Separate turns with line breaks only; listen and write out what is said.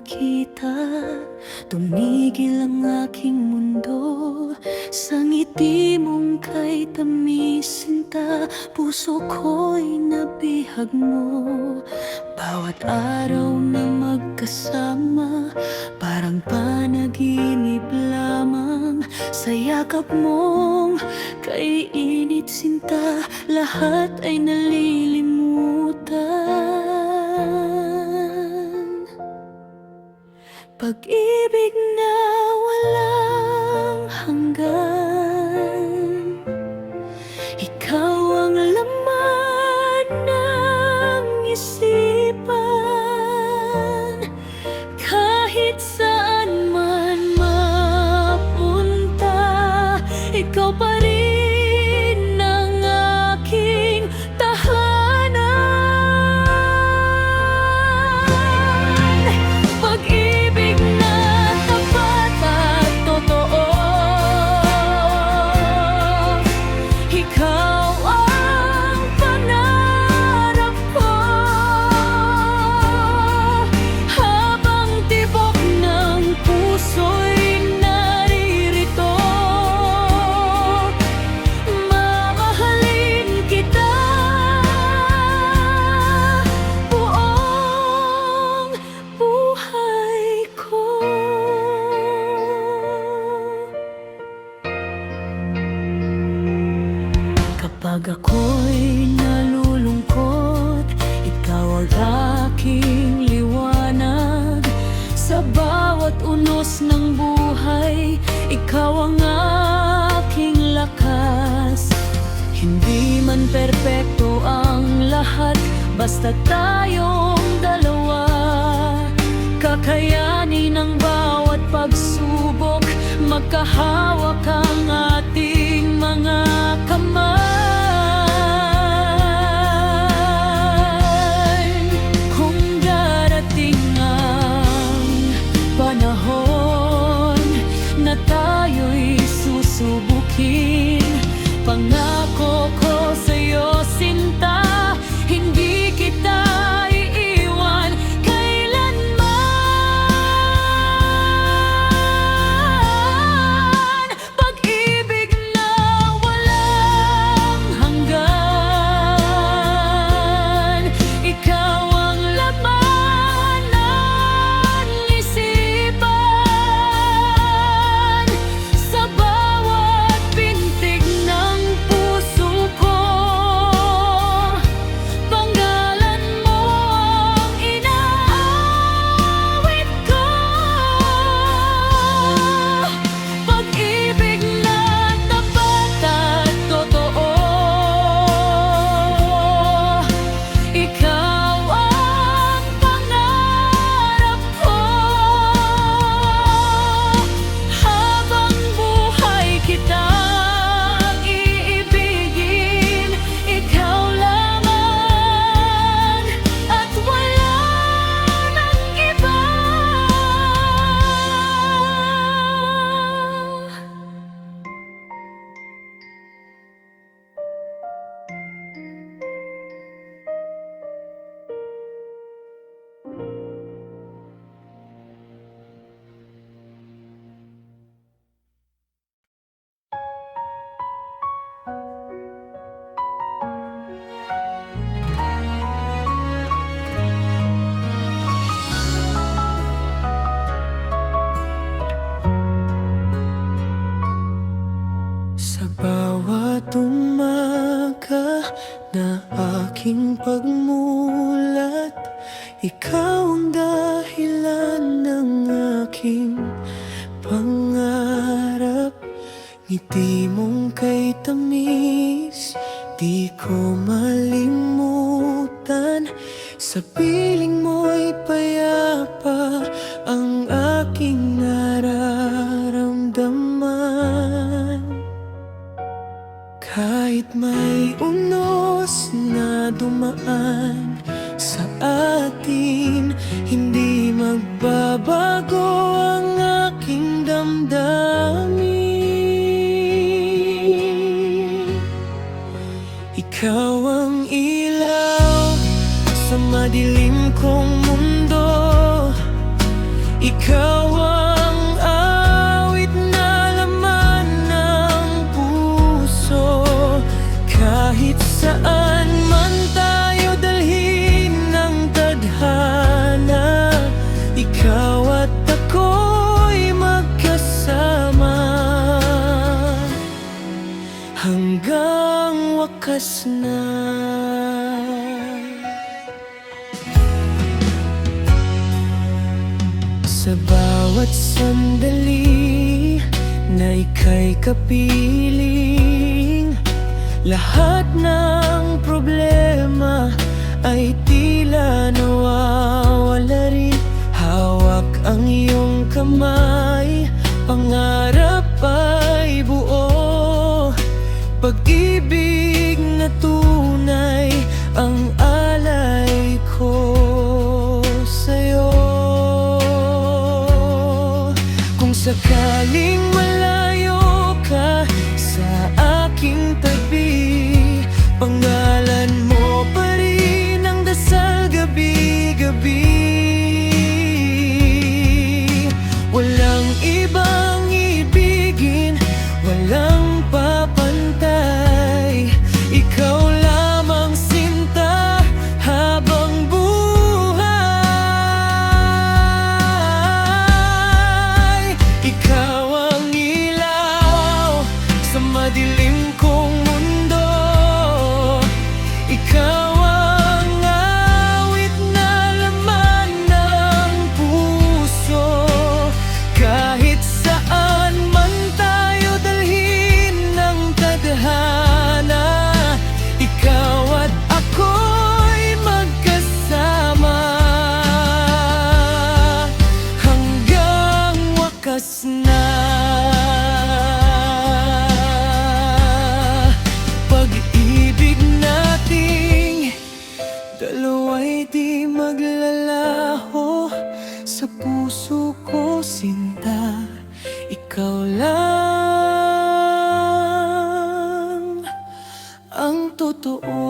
makita. Tumigil ang aking mundo sa ngiti mong kay tamis sinta. Puso ko'y nabihag mo, bawat araw na magkasama parang panaginip lamang. Sa yakap mong kay init sinta, lahat ay nalilimutan. Pag-ibig na walang hanggan, ikaw ang laman ng isipan. Kahit saan man mapunta, ikaw pa rin ang aking tahanan. Pag-ibig na tapat at totoo, ikaw ang pangarap ko. Habang tibok ng puso'y naririto, mamahalin kita buong buhay ko. Kapag ako'y nalulungkot, ikaw ang aking liwanag. Sa bawat unos ng buhay, ikaw ang aking lakas. Hindi man perpekto ang lahat, basta tayong dalawa. Kakayanin ang bawat pagsubok, magkahawak ang ating mga kamay. Kung darating ang panahon na tayo'y susubukin, pangako ko sa'yo sinta, hindi kita iiwan kailanman. Pag-ibig na walang hanggan, ikaw ang laman ng isipan. Sa bawat pintig ng puso ko, panggalan mo ang inaawit ko. Pag-ibig na tapat at totoo, ikaw ang pangarap ko. Habang buhay kitang iibigin, ikaw lamang at wala nang iba. Sa bawat umaga na aking pagmulat, ikaw ang dahilan ng aking pangarap. Ngiti mong kay tamis, di ko malimutan. Sa piling mo'y payapa ang aking nararamdaman. Kahit may unos na dumaan sa atin, hindi magbabago ang aking damdamin. Ikaw ang ilaw sa madilim kong mundo,
hanggang wakas na. Sa bawat sandali na ika'y kapiling, lahat ng problema ay tila nawawala rin. Hawak ang iyong kamay, pangarap ay buo. Pag-ibig na tunay ang alay ko sa'yo. Kung sakaling malayo ka sa aking tabi, pangalan mo pa rin ang dasal gabi-gabi. Walang ibang ibigin, walang papantay. Ikaw lamang sinta habang buhay. Ikaw ang ilaw sa madilim kong mundo. Ikaw ang awit na laman ng puso. Kahit saan man tayo dalhin ng tadhana, ikaw at ako'y magkasama hanggang wakas na. Pag-ibig nating dalawa'y di maglalaho sa puso ko, sinta. Ikaw lang ang totoo.